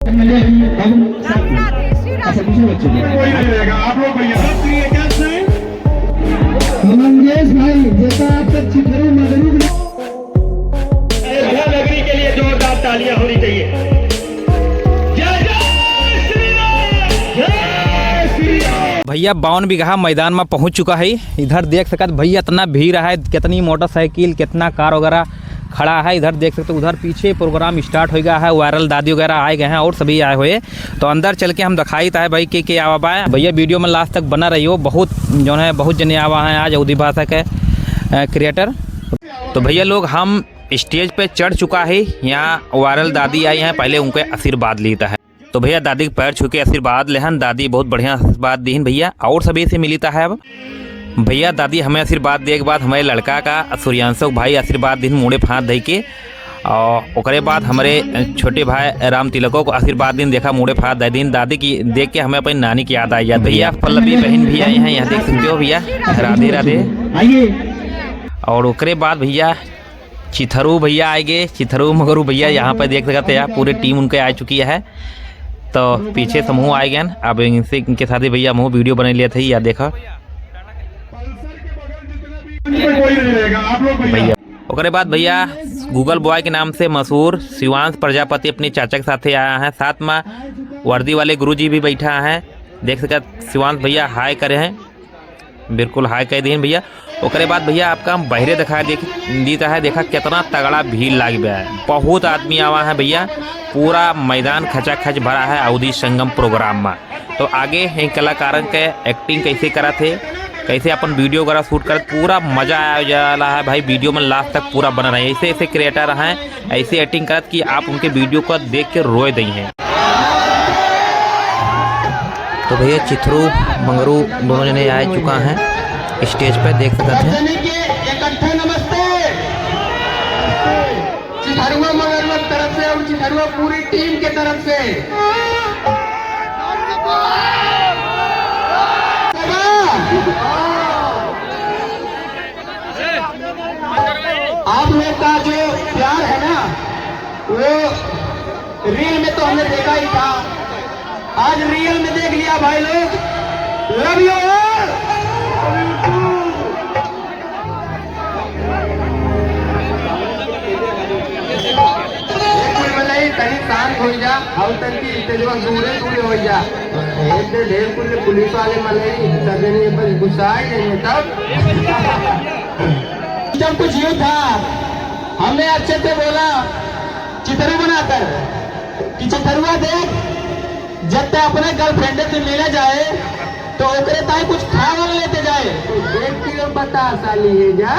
मंगेश भाई जैसा आप तक चिथरू मगरू नगरी के लिए जोरदार तालियां होनी चाहिए। भैया 52 बीघा मैदान में पहुंच चुका है। इधर देख सकते भैया इतना भीड़ है, कितनी मोटरसाइकिल कितना कार वगैरह खड़ा है। इधर देख सकते उधर पीछे प्रोग्राम स्टार्ट हो गया है, वायरल दादी वगैरह आए गए हैं और सभी आए हुए। तो अंदर चल के हम दिखाई था भाई के आवा है। भैया वीडियो में लास्ट तक बना रही हो, बहुत जो है बहुत जने आवा हैं आज अवधी भाषा के क्रिएटर। तो भैया लोग हम स्टेज पे चढ़ चुका है, यहाँ वायरल दादी आई हैं, पहले उनके आशीर्वाद लेता है। तो भैया दादी के पैर छू के आशीर्वाद लेहन, दादी बहुत बढ़िया आशीर्वाद दीन भैया और सभी से मिलता है। अब भैया दादी हमें आशीर्वाद दे के बाद हमारे लड़का का सूर्यांशु भाई आशीर्वाद दिन मुँह फाँथ दे के, और ओकरे बाद हमारे छोटे भाई राम तिलकों को आशीर्वाद दिन देखा मुँह फाँथ दे दिन। दादी की देख के हमें अपनी नानी की याद आई जाती। भैया पल्लवी बहन भी आई हैं, यहाँ देख सकते हो भैया, राधे राधे। और ओकरे बाद भैया चिथरू भैया आएंगे, चिथरू मगरू भैया यहाँ पर देख सकते हैं, पूरी टीम उनके आ चुकी है। तो पीछे समूह आए गए, अब इनके साथ ही भैया मुँह वीडियो बना लिया था, या देखा भैया। ओकरे बाद भैया गूगल बॉय के नाम से मशहूर शिवांश प्रजापति अपने चाचा के साथ आया है, साथ में वर्दी वाले गुरुजी भी बैठा है। देख सकते शिवांश भैया हाय करे हैं, बिल्कुल हाय कह दी भैया। ओकरे बाद भैया आपका हम बहरे दिखा देता है, देखा कितना तगड़ा भीड़ लग गया है, बहुत आदमी आवा है भैया, पूरा मैदान खचाखच भरा है अवधी संगम प्रोग्राम में। तो आगे हैं कलाकारन के एक्टिंग कैसे करा थे, कैसे अपन वीडियो वगैरह शूट कर, पूरा मजा आ जाला है भाई। वीडियो में लास्ट तक पूरा बना रहे, ऐसे ऐसे क्रिएटर हैं, ऐसे एक्टिंग करत कि आप उनके वीडियो को देख के रोए दी हैं। तो भैया चिथरू मंगरू दोनों जने आ चुका हैं स्टेज पे, देख सकते हैं। चिथरुआ मंगरुआ तरफ से और चिथरुआ पूरी टीम के तरफ से आप लोग का जो प्यार है ना, वो रील में तो हमने देखा ही था, आज रियल में देख लिया भाई लोग। Love you all. तनी शांत हो जा और तनी तेजवा दूरे दूरे हो जा, इतने ढेर कुल पुलिस वाले मले सजनी पर गुस्सा है तब। जब कुछ यूं था हमने अच्छे से बोला चिथरू बनाकर कि चिथरुआ देख, जब तक अपने गर्लफ्रेंड से मिले जाए तो ओकरे ताई कुछ खा वाले लेते जाए। तो देख के बता साली है जा।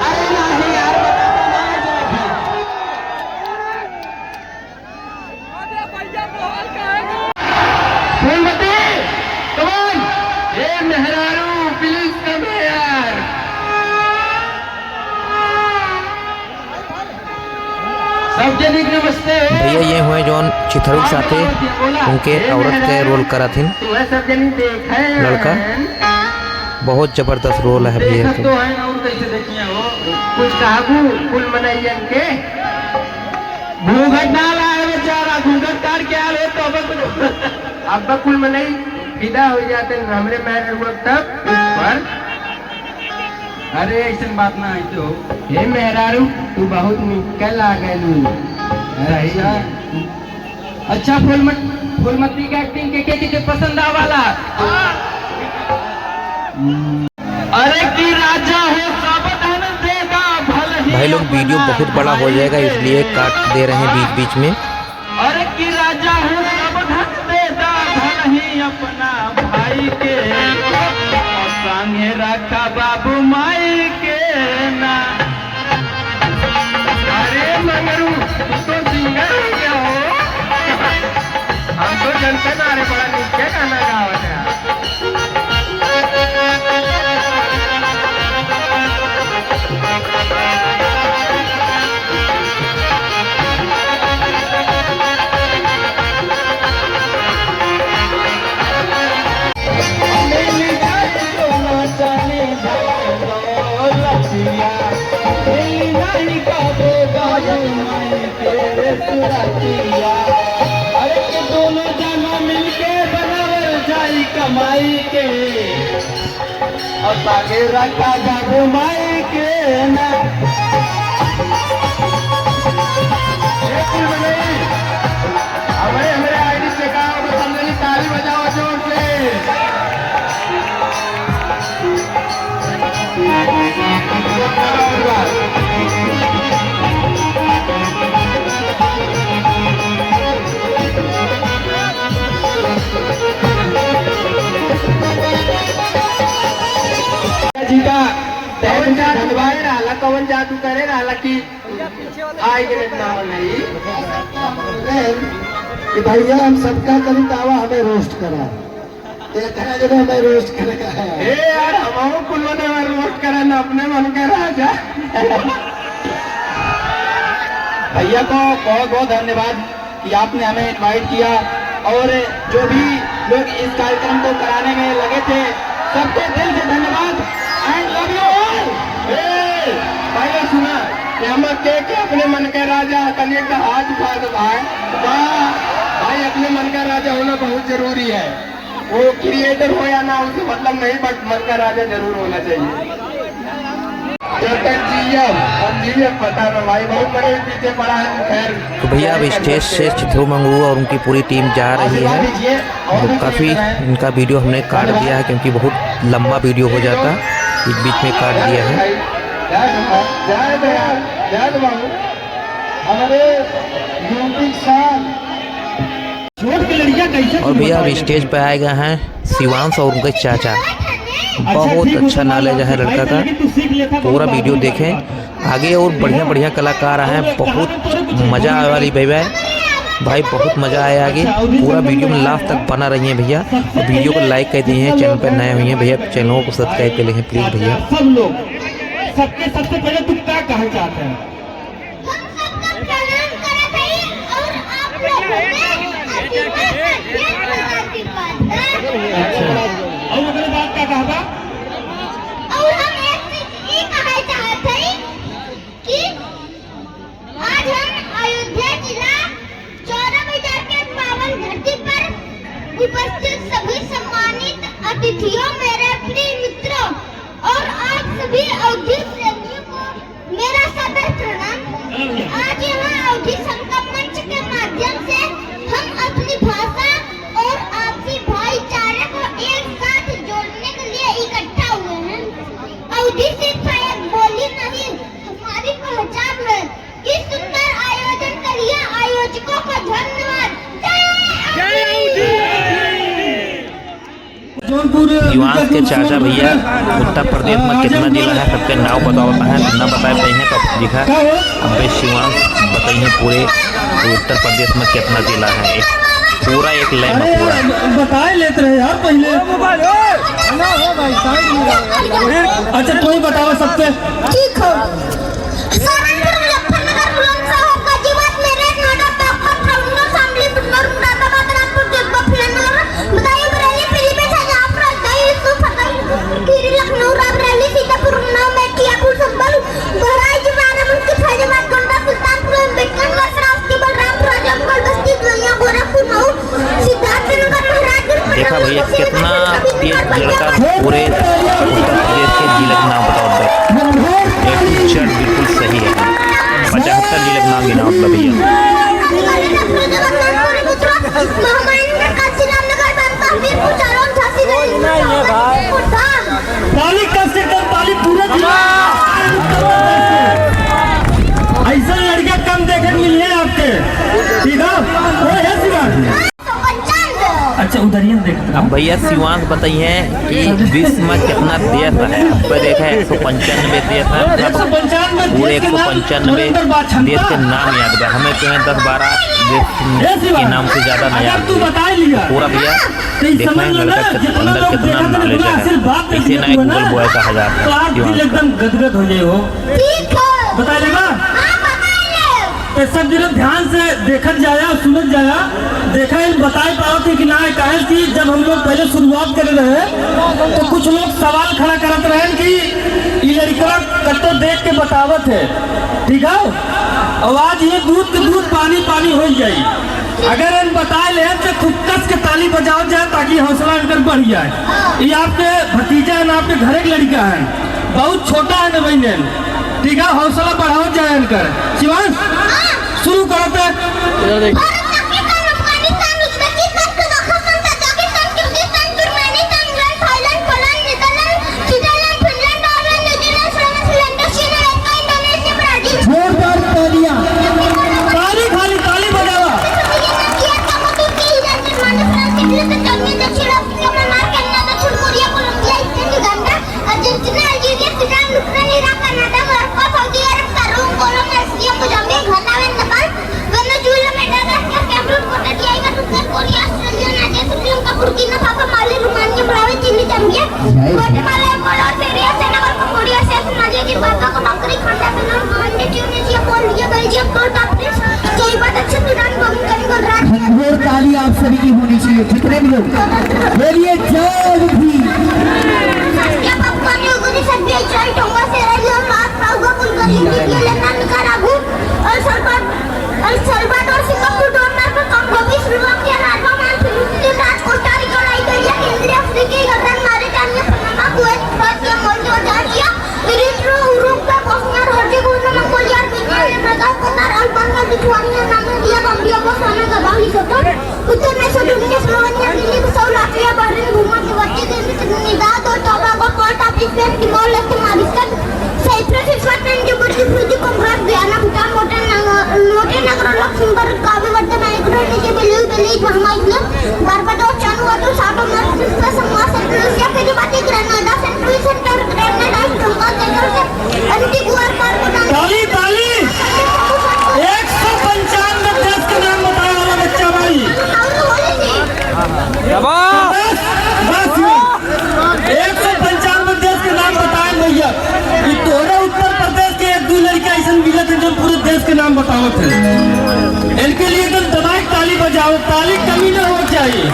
अरे नहीं यार भैया ये हुए जौन चिथरू के साथे उनके औरत के रोल करा थी लड़का, बहुत जबरदस्त रोल है भैया। तो कुछ काबू कुल मनैया के घूंघट डाला है बेचारा, घूंघट काट के आ रहे तो अब कुल मनई विदा हो जाते हमरे मैर हुआ तब पर। अरे ऐसा बात ना है तो हे मेहरारू तू बहुत निकल आ गए। अच्छा फूलमती का एक्टिंग के पसंद आवाला। अरे की राजा हो सावधान देगा भले ही। भाई लोग वीडियो बहुत बड़ा हो जाएगा इसलिए काट दे रहे हैं बीच बीच में। अरे की राजा हो सावधान देगा भले ही अपना भाई के, संगे रखा बाबू माई के ना। अरे मंगरू तो सिंगर क्या हो, हम तो जनता ना रे बड़ा नीचे गाना गावत है। अरे कमाई के और सागे रखा बाबू माई के ना हमारे आईडी चेकाओ तो समझे ताली बजाओ जोर से। जीता धन्यवाद रहा कवन जादू करे रहा कि आई के नाम नहीं कि भैया हम सबका कभी दावा हमें रोस्ट करा देखा जब हमें रोस्ट करेगा ए यार हम कुल ने रोस्ट करा ना अपने मन के राजा। भैया को बहुत बहुत धन्यवाद कि आपने हमें इनवाइट किया और जो भी लोग इस कार्यक्रम को कराने में लगे थे सबके दिल से धन्यवाद एंड लव यू ऑल। भाई सुना कि हम के अपने मन के राजा कल का हाथ उठा दो भाई अपने मन का राजा होना बहुत जरूरी है। वो क्रिएटर हो या ना उससे मतलब नहीं बट मन का राजा जरूर होना चाहिए। जब तक जिये पता ना भाई बहुत बड़े पीछे पड़ा है। खैर तो भैया अब स्टेज से चित्रू मंगू और उनकी पूरी टीम जा रही है। तो काफ़ी इनका वीडियो हमने काट दिया है क्योंकि बहुत लंबा वीडियो हो जाता, इस बीच में काट दिया है। हमारे यूपी और भैया अब स्टेज पे आए गए हैं शिवांश और उनके चाचा। बहुत अच्छा नॉलेज है लड़का का, पूरा वीडियो देखें। आगे और बढ़िया बढ़िया कलाकार हैं, बहुत मज़ा आने वाली भाई बहुत मज़ा आया। आगे पूरा वीडियो में लास्ट तक बना रही हैं भैया। और वीडियो को लाइक कर दिए हैं, चैनल पर नए हुए हैं भैया चैनल को सब्सक्राइब कर लें प्लीज़ भैया। सब लोग सबके सबसे पहले तुम क्या कहना चाहते हैं? और अगली बात क्या कहा था? और हम एक चीज ये कहना चाहते हैं कि आज हम अयोध्या जिला 14 बाजार के पावन धरती पर उपस्थित सभी सम्मानित अतिथियों, मेरे प्रिय मित्रों और आप सभी अवधि प्रेमियों को मेरा सादर प्रणाम। आज यहाँ अवधि संगम मंच के माध्यम से हम अपनी भाषा और आपसी भाईचारे को एक साथ जोड़ने के लिए इकट्ठा हुए हैं। अवधि सिर्फ एक बोली नहीं, हमारी पहचान है। इस सुंदर आयोजन के लिए आयोजकों को धन्यवाद। शिवांश के चाचा भैया उत्तर प्रदेश में कितना जिला है सबके नाम बताता है, ना बता पाए हैं तो लिखा। अब भाई शिवांश बताइए पूरे उत्तर प्रदेश में कितना जिला है, पूरा एक लाइन में पूरा बताए लेते रहे यार पहले। अच्छा कोई बताओ सबसे। ठीक हो सरेंद्र मुजफ्फरनगर बुलंदशहर गाजीबाद मेरठ नोएडा बागपत प्रवंडर शामली बिजनौर मुरादाबाद रामपुर देवबा फिरोजनगर बदायूं बरेली पीलीभीत शाहजहांपुर राजगीर यूसुफ फतेहपुर खीरी लखनऊ रायबरेली सीतापुर उन्नाव मेटियापुर संभल बहराइच बाराबंकी फैजाबाद गोंडा सुल्तानपुर अम्बेडकर श्रावस्ती बलरामपुर आजमगढ़ बस्ती दुनिया गोरखपुर मऊ सिद्धार्थनगर महाराजगंज। देखा भैया कितना तेज लड़का पूरे उत्तर प्रदेश के जिले का नाम बताओ बिल्कुल सही है। 75 जिले का नाम गिना मतलब भैया। ताली कम से कम ताली पूरा जिला। ऐसा लड़के कम देखने मिली है आपके, ठीक है वो है शिवांश। अच्छा उधरियन देखते। अब भैया शिवांश बताइए कि विश्व में कितना देश है। पर देखा 195 देश है, पूरे 195 देश के नाम याद है हमें। तो 10-12 देश के नाम से ज्यादा नहीं याद है पूरा भैया। देखना है लड़का अंदर कितना नॉलेज है, इसे ना गूगल बॉय कहा जाता है। एकदम गदगद हो जाए हो, बता देगा। सब दिन ध्यान से देखत जाया सुनत जाया, देखा इन बताए पाओ थे कि ना कहे कि जब हम लोग पहले शुरुआत कर रहे तो कुछ लोग सवाल खड़ा करते रहे कि ये लड़का कतो देख के बतावत है, ठीक है। और आज ये दूध के दूध पानी पानी हो जाए। अगर इन बताए ले तो खूब कस के ताली बजाओ जाए ताकि हौसला इनकर बढ़ जाए। ये आपके भतीजा है ना, आपके घर एक लड़का है, बहुत छोटा है ना बहन, ठीक है, हौसला बढ़ाओ जाए इनकर। शिवांश शुरू करो पे। जोरदार तालियां। ताली खाली ताली बजावा। जोर ताली आप सभी की होनी चाहिए, कितने भी लोग बोलिए जय भी। ताली ताली। 195 देश के नाम बताने वाला बच्चा भाई। बस 195 देश के नाम बताए भैया। ये तोरा उत्तर प्रदेश के एक दो लड़का ऐसा मिला थे जो पूरे देश के नाम बताओ थे। इनके लिए एकदम दबाई ताली बजाओ, ताली कमी ना हो चाहिए।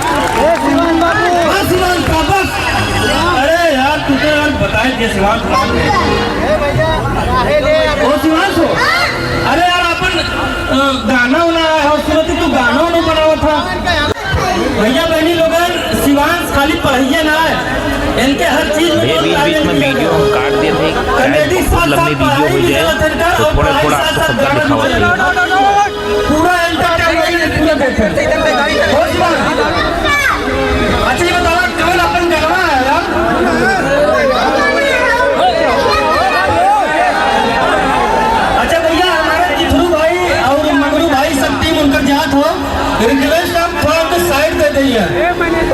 बस शिवांश का बस। अरे यार तू तो यार बताए थे शिवांश। ओ शिवांश हो, अरे यार अपन गाना वाना है सुनत, तू गाना वाना बनावा था। भैया बहनी लोग शिवांश खाली पढ़िए ना है, इनके हर चीज में बीच में वीडियो हम काट देते हैं, बहुत लंबी वीडियो हो जाए तो थोड़ा थोड़ा आपको सब दिखावा चाहिए। पूरा एंटरटेनमेंट पूरा देखें। हो शिवांश, अच्छा ये बताओ केवल अपन गलवा है यार। अच्छा भैया हमारे जिथरू भाई और मगरू भाई सब टीम उनका जात हो, रिक्वेस्ट आप थोड़ा तो साइड दे दीजिए।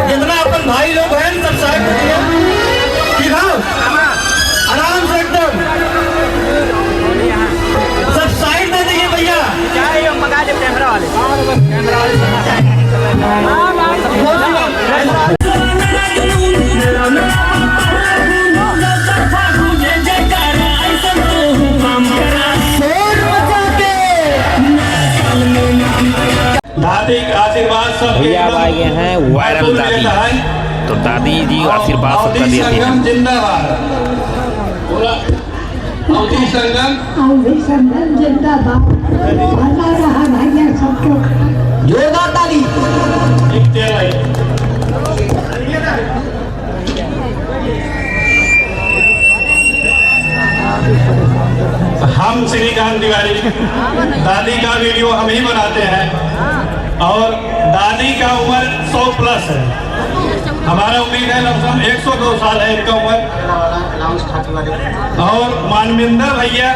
जितना अपन भाई लोग हैं सब साइड दे दीजिए, ठीक है, आराम से एकदम सब साइड दे दीजिए भैया। दादी का आशीर्वाद सब भैया अब आए गए हैं वायरल दादी, तो दादी जी आशीर्वाद सबका देती हैं। जिंदाबाद। पूरा अवधि संगम जिंदाबाद। भला रहा भैया सबको जोरदार ताली। हम श्रीकांत तिवारी दादी का वीडियो हम ही बनाते हैं और दादी का उम्र 100+ है। हमारा उम्मीद है लमसम 102 साल है इनका उम्र। और मानविंदर भैया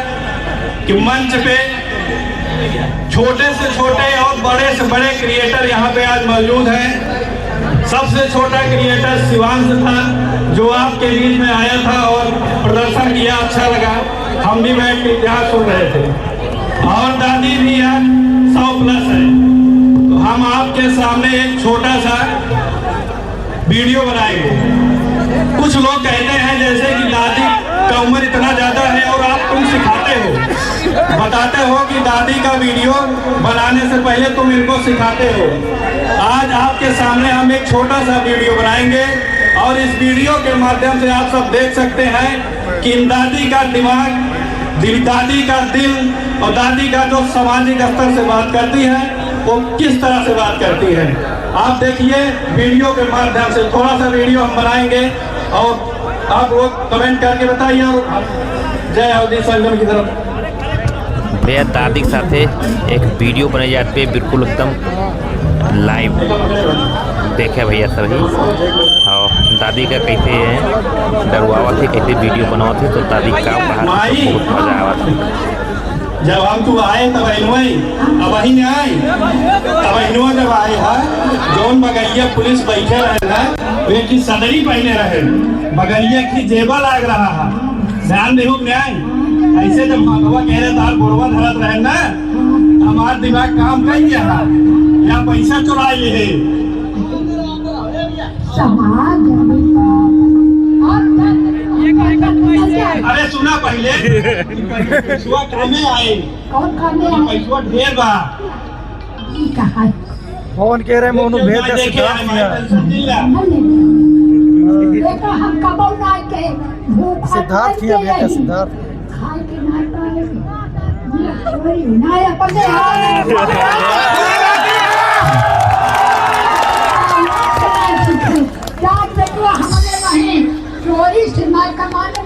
कि मंच पे छोटे से छोटे और बड़े से बड़े क्रिएटर यहाँ पे आज मौजूद हैं। सबसे छोटा क्रिएटर शिवांश था जो आपके बीच में आया था और प्रदर्शन किया, अच्छा लगा, हम भी बैठ के यहाँ सुन रहे थे। और दादी भी आज 100+ है, तो हम आपके सामने एक छोटा सा वीडियो बनाएंगे। कुछ लोग कहते हैं जैसे कि दादी का उम्र इतना ज्यादा है और आप तुम सिखाते हो, बताते हो कि दादी का वीडियो बनाने से पहले तुम इनको सिखाते हो। आज आपके सामने हम एक छोटा सा वीडियो बनाएंगे और इस वीडियो के माध्यम से आप सब देख सकते हैं कि दादी का दिमाग, दादी का दिल और दादी का जो सामाजिक स्तर से बात करती है वो किस तरह से बात करती है। आप देखिए वीडियो के माध्यम से, थोड़ा सा वीडियो हम बनाएंगे और आप लोग कमेंट करके बताइए। और जय अवधि संगम की तरफ भैया दादी के साथ एक वीडियो बनाई जाती है, बिल्कुल एकदम लाइव देखे भैया सभी। और दादी का कैसे डरवावा थे, कैसे वीडियो बनावा थे, तो दादी का बाहर बहुत मजा आवा था। जब हम तू आए तब अब वही नहीं आए, तब जब आए है जौन बगलिया पुलिस बैठे रहे ना, वे की सदरी पहने रहे, बगलिया की जेबा लाग रहा है, ध्यान देहू न्याय। ऐसे जब माधवा कह रहे तार गोरवा धरत रहे ना, हमारा दिमाग काम कर गया है, या पैसा चुरा लिए अरे सुना पहले पैसवा खाने आए, पैसवा ढेर बा फोन कह रहे मोनू भेज दे सिद्धार्थ किया बेटा सिद्धार्थ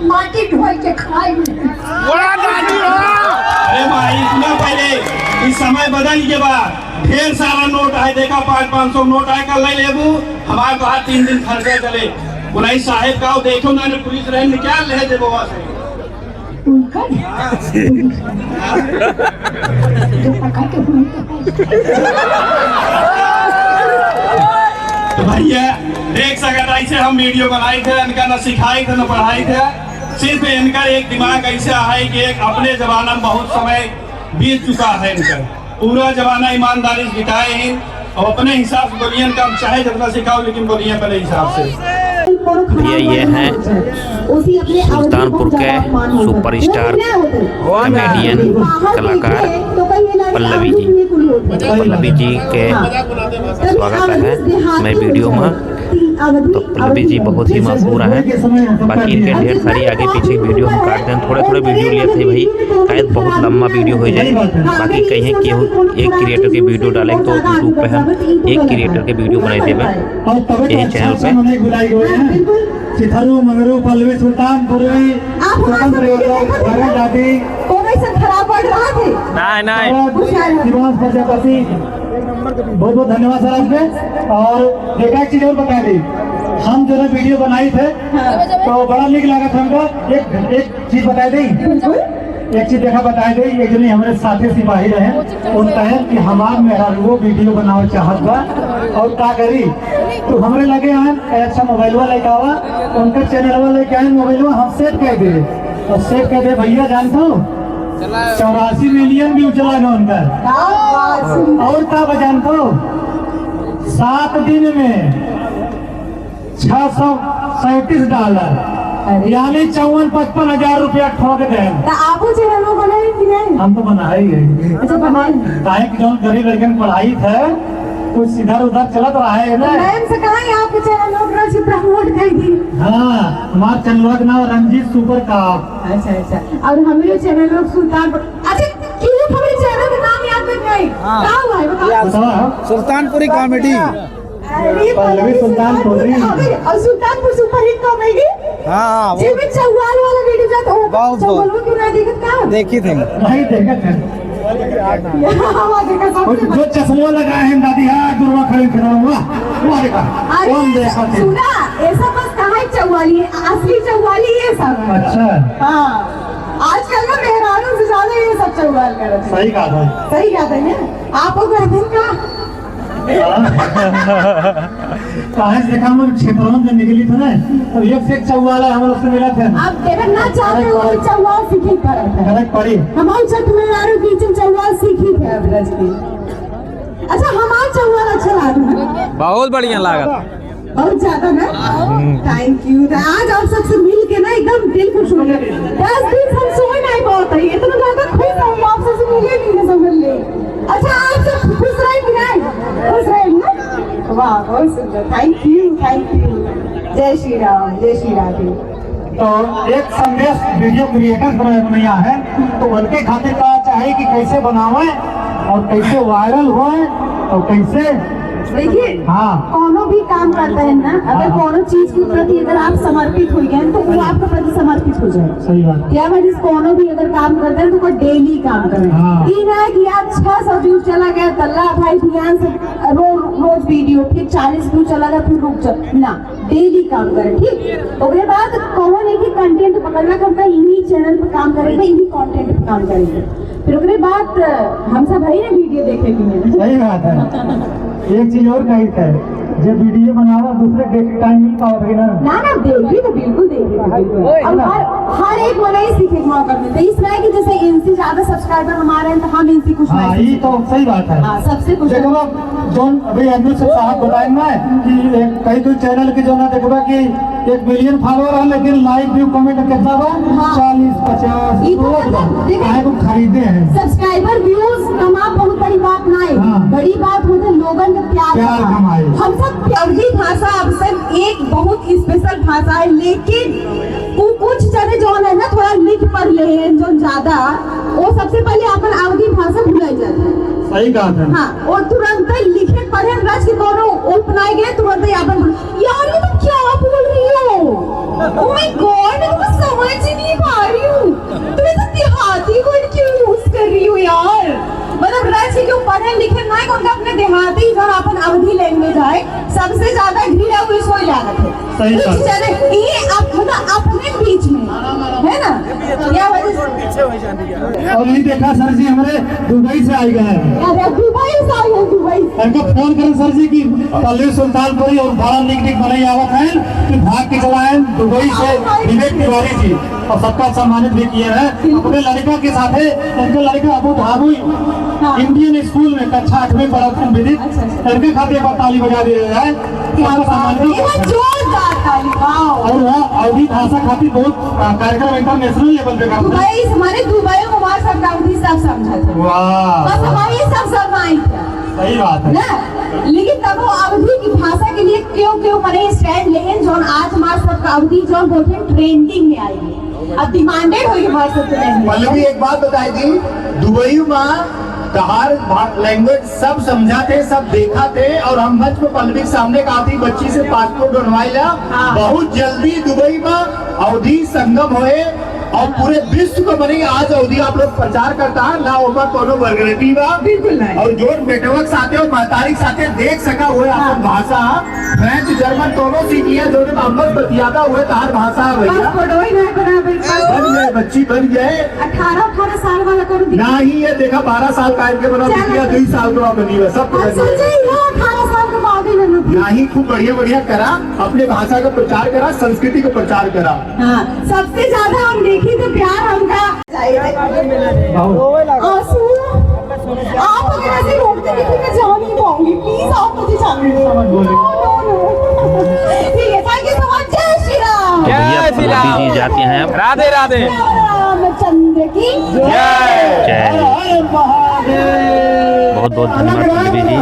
माटी ढोई के खाई। अरे भाई सुना पहले, इस समय बदल के बाद ढेर सारा नोट आए, देखा 500-500 नोट आए, कल नहीं लेबू हमारे तो 3 दिन खर्चा चले। उन्हीं साहेब का देखो ना, पुलिस रहे निकाल ले दे बवा से। तो भैया देख सकते ऐसे हम वीडियो बनाए थे, इनका न सिखाए थे न पढ़ाए थे, सिर्फ इनका एक दिमाग ऐसा है कि एक अपने जमाना में बहुत समय बीत चुका है, इनका पूरा जमाना ईमानदारी से बिताए हैं और अपने हिसाब से बोलिए, का चाहे जितना सिखाओ लेकिन बोलिए अपने हिसाब से। भैया ये हैं सुल्तानपुर के सुपरस्टार कॉमेडियन कलाकार पल्लवी जी। पल्लवी जी के स्वागत है मैं वीडियो में। तो पल्लवी जी बहुत ही मशहूर हैं, बाकी इनके ढेर सारी आगे पीछे वीडियो हम काट दें, थोड़े थोड़े वीडियो लिए थे भाई, शायद बहुत लंबा वीडियो हो जाए। बाकी कहीं कि एक क्रिएटर के वीडियो डालें तो यूट्यूब पे हम एक क्रिएटर के वीडियो बनाई देवे यही चैनल पे। चिथरू मंगरू पल्लवी सुल्तानपुरी खराब पड़ रहा थे। प्रजापति बहुत बहुत धन्यवाद सर आपके। और एक चीज और बता दी, हम जो है वीडियो बनाई थे तो बड़ा नीक लगा था हमको। एक चीज बता दी, एक चीज देखा बता दी, एक जनी हमारे साथी सिपाही रहे, उन कहे कि हमार मेरा वो वीडियो बनाओ चाहत बा और का करी, तो हमरे लगे हैं अच्छा मोबाइल लेके आवा, उनका चैनल लेके आए मोबाइल हम सेव कर दे, और सेव कर दे भैया जानते हो 84 मिलियन व्यू चला गया उनका। और क्या बजान तो 7 दिन में $637 यानी 54-55 हजार रुपया ठोक दे। आपको चैनल बनाए कि नहीं? हम तो बनाए ही। अच्छा बनाए काहे कि जो गरीब लड़कन पढ़ाई थे कुछ इधर उधर चलत रहा है ना। मैम से कहा आपके चैनल से प्रमोट कर दी। हाँ हमारे चैनल का नाम रंजीत सुपर काप। अच्छा और हमारे चैनल सुल्तानपुर। अच्छा क्यों हमारे चैनल का नाम याद रख गए? क्या हुआ है बताओ। सुल्तानपुरी कॉमेडी। पल्लवी सुल्तानपुरी और सुल्तानपुर सुपर हिट कॉमेडी। हाँ जिसमें चौवाल वाला वीडियो जाता है। बहुत क्यों ना देखत का? देखी थी नहीं देखा थे। जो चश्मा लगाए हैं दादी दुर्वा खड़े हुआ देखा सुना ऐसा बस कहा चौवाली असली चौवाली ये सब। अच्छा हाँ आजकल ना मेहरानों से ज्यादा ये सब चौवाल कर। सही कहा था, सही कहा था। आपको गर्दन का कहा देखा हम लोग क्षेत्रों में निकली थे ना, तो एक से एक चौवाला हम लोग से मिला थे। आप देखना ना चाहते हो कि चौवाल सीखी पड़ी हमारे छठ में यारों की चौवाल सीखी थे अब्रज की। अच्छा हमारा चौवाल अच्छा लगा, बहुत बढ़िया लगा, बहुत ज्यादा ना। Thank you. आज आप सबसे मिल के ना एकदम दिल खुश हो गया। 10 दिन हम सोए नहीं बहुत है, इतना ज्यादा खुश हूँ आप सबसे मिले नहीं समझ ले। अच्छा आप सब खुश रहे कि नहीं? खुश रहे ना? वाह बहुत सुंदर, थैंक यू थैंक यू। जय श्री राम जय श्री राधे। तो एक संदेश वीडियो क्रिएटर बनाया है, तो उनके खातिर का चाहिए कि कैसे बनावे और कैसे वायरल हो और कैसे देखिए हाँ कोनो भी काम करते हैं ना, अगर कोनो चीज के प्रति अगर आप समर्पित हो गए तो वो आपके प्रति समर्पित हो जाए। सही बात। क्या वजह कोनो भी अगर काम करते हैं तो वो डेली काम करें। हाँ। ये ना कि आज 600 व्यूज चला गया तल्ला भाई ध्यान से रोज वीडियो, फिर 40 व्यू चला गया फिर रुक जा ना, डेली काम करें। ठीक, उसके बाद कहो नहीं कि कंटेंट पकड़ना करता इन्हीं चैनल पे काम करेगा, इन्हीं कंटेंट पे काम करेंगे। फिर उसके बाद हम सब भाई ने वीडियो देखे भी सही बात है। एक चीज और कही है, जब वीडियो बनावा दूसरे देख टाइम मिल पाओगे ना ना देखिए तो बिल्कुल देखिए। अब हर एक को नहीं सीखने का मौका मिलता है। इसमें कि जैसे इनसे ज्यादा सब्सक्राइबर हमारे हैं तो हम इनसे कुछ हाँ, ये तो सही बात है। हाँ, सबसे कुछ देखो जोन अभी अमित साहब बताए ना कि कई कोई चैनल के जो ना देखो कि 1 मिलियन फॉलोअर है लेकिन लाइक व्यू कमेंट कितना बा 40-50 लोग खरीदे हैं। सब्सक्राइबर व्यूज कमा बहुत बड़ी बात नहीं। हाँ। बड़ी बात होता है लोगों का प्यार कमाए। हम सब अवधी भाषा अब सब एक बहुत स्पेशल भाषा है, लेकिन वो कुछ जगह जो है ना थोड़ा लिख पढ़ ले हैं जो ज्यादा, वो सबसे पहले अपन अवधी भाषा भुलाई जाती है। सही बात है। हाँ, और तुरंत ही लिखे पढ़े रच के दोनों उपनाए गए, तुरंत ही अपन यार ये तुम क्या बोल रही हो, ओह माय गॉड मैं तो समझ ही नहीं पा रही हूँ, तुम ऐसा देहाती वर्ड क्यों यूज कर रही हो यार। मतलब रच के जो पढ़े लिखे ना उनका अपने देहाती जो अपन अवधी लैंग्वेज है सबसे ज्यादा घृणा हुई सोई लागत है। सही बात। ये मतलब अपने बीच में है ना, क्या वजह से और ये देखा सर जी हमारे दुबई से आई गए हैं। अरे दुबई से आए हैं, दुबई से। इनको फोन करें सर जी की पल्लवी सुल्तानपुरी और बड़ा निक बनाई आवत है कि भाग के चला है दुबई से विवेक तिवारी जी, और सबका सम्मानित भी किए हैं अपने लड़का के साथ। इनके लड़का अबू धाबी इंडियन स्कूल में कक्षा 8वीं पढ़ते हैं विदित, इनके खाते पर ताली बजा दे रहे हैं। और वह अवधी भाषा खातिर बहुत कार्यक्रम इंटरनेशनल लेवल पे करते हैं। हमारे दुबई में हमारे सब अवधी सब समझा थे, वाह बस हमारी सब शर्माई थे सही बात है ना। लेकिन तब वो अवधी की भाषा के लिए क्यों मैंने स्टैंड लिए जो आज हमारे सब अवधी जो बोलते ट्रेंडिंग में आएगी, अब डिमांडेड होगी हमारे सब। पल्लवी एक बात बताई थी, दुबई में तहार लैंग्वेज सब समझा थे, सब देखा थे, और हम मंच में पल्लवी के सामने कहा थी बच्ची से पासपोर्ट बनवाइला। बहुत जल्दी दुबई में अवधी संगम होए और पूरे विश्व को बनेगी। आज अवधी आप लोग प्रचार करता है ना, ऊपर कोनो वर्गरेटी बा बिल्कुल नहीं, और जो नेटवर्क साथे और महतारी साथे देख सका हुए अपन भाषा फ्रेंच जर्मन दोनों सीखिए, जो अम्बल बतियादा हुए तार भाषा है भैया। बन गए बच्ची बन गए 18 साल वाला करो ना ही ये देखा 12 साल का इनके बना दिया, 2 साल का बनी हुआ सब 18 साल के बाद ही ना ही खूब बढ़िया करा, अपने भाषा का प्रचार करा, संस्कृति का प्रचार करा। हाँ, सबसे ज्यादा हम देखे तो प्यार हमका आंसू। आप अगर ऐसे रोकते देखिए मैं जा नहीं पाऊंगी, प्लीज आप मुझे ठीक है, थैंक यू सो मच। जय श्री राम। तो भैया पल्लवी जी जाते हैं अब। राधे राधे। रामचंद्र की जय बहुत बहुत धन्यवाद पल्लवी जी।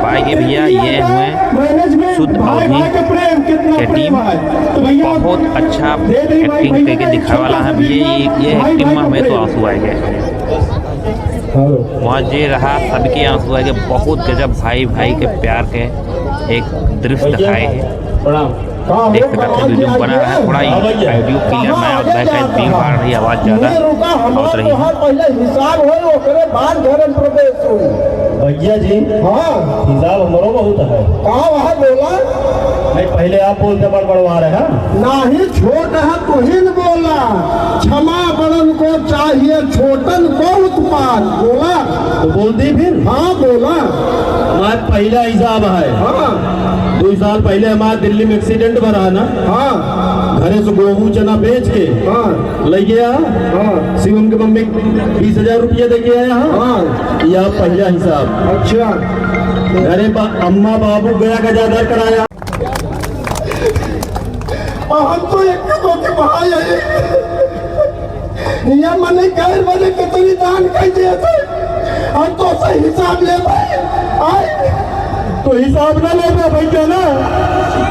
पाएंगे भैया ये हुए शुद्ध अवधी के टीम, बहुत अच्छा एक्टिंग करके दिखाने वाला है भैया। ये एक्टिंग में हमें तो आंसू आए गए, वहाँ जे रहा सबके आंसू आए गए। बहुत गजब भाई के प्यार के एक दृश्य दिखाए हैं, देख सकते हैं। वीडियो बना है थोड़ा ऑडियो क्लियर में और बैक साइड भीड़ भाड़ रही, आवाज़ ज़्यादा बहुत रही है। भैया जी हाँ हिसाब हमारो बहुत है। कहाँ वहाँ बोला नहीं, पहले आप बोलते बड़बड़वा रहे हैं ना ही, छोट है तो ही न बोला, क्षमा बड़न को चाहिए छोटन को उत्पाद बोला तो बोलती फिर। हाँ बोला हमारा पहला हिसाब है। हाँ 2 साल पहले हमारा दिल्ली में एक्सीडेंट बना ना। हाँ घरे से गेहूँ चना बेच के हाँ ले गया। हाँ शिवम के मम्मी 20,000 रुपया दे के आया। हाँ यह पहला हिसाब। अच्छा घरे अम्मा बाबू गया का ज्यादा कराया। हम तो एक के भाई नियम नहीं कह बने कितनी दान कह दिए थे, हम तो सही हिसाब ले भाई। तो हिसाब ना ले भैया ना,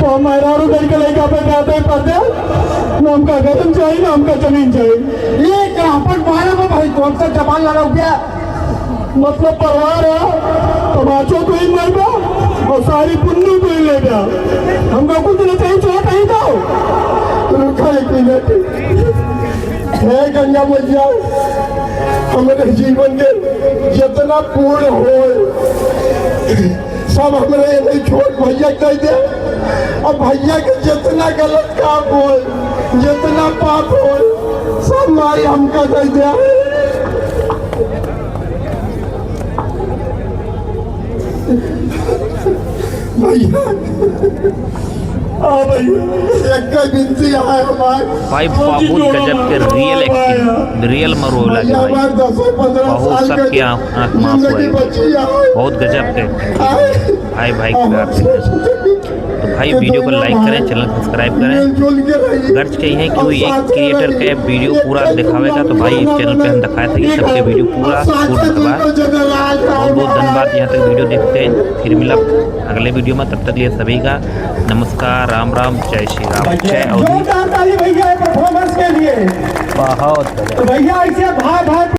तो हमारा घर के लड़का पे जाते पड़ते ना, हमका गरम चाहिए ना हमका जमीन चाहिए। ये ग्राहक 12 में भाई कौन सा जबान लगा गया मतलब परिवार है, तमाचो तो ही मर गया और सारी पुन्नी तो ही ले गया। हमको कुछ नहीं चाहिए, चोट नहीं दो। रुका एक मिनट। हे गंगा मैया, हमारे जीवन के जितना पूर्ण हो सब हमारे नहीं छोड़ भैया कह दे। और भैया के जितना गलत काम हो, जितना पाप हो, सब माई हमका कह दे। भैया एक विनती है हमारे भाई बहुत गजब के रियल एक्टिंग, रियल मरो लगे भाई, बहुत सबके आँख में आंसू आए, बहुत गजब के भाई के प्यार से। तो भाई वीडियो को लाइक करें, चैनल सब्सक्राइब करें। गर्ज कही है कि वो एक क्रिएटर के वीडियो पूरा दिखावेगा, तो भाई चैनल पे हम दिखाया था कि सबके वीडियो पूरा शूट करवा। बहुत बहुत धन्यवाद यहाँ तक वीडियो देखते हैं। फिर मिला अगले वीडियो में, तब तक लिए सभी का नमस्कार, राम राम, जय श्री राम, जय अवधि। भैया परफॉर्मेंस के लिए बहुत भैया ऐसे भाई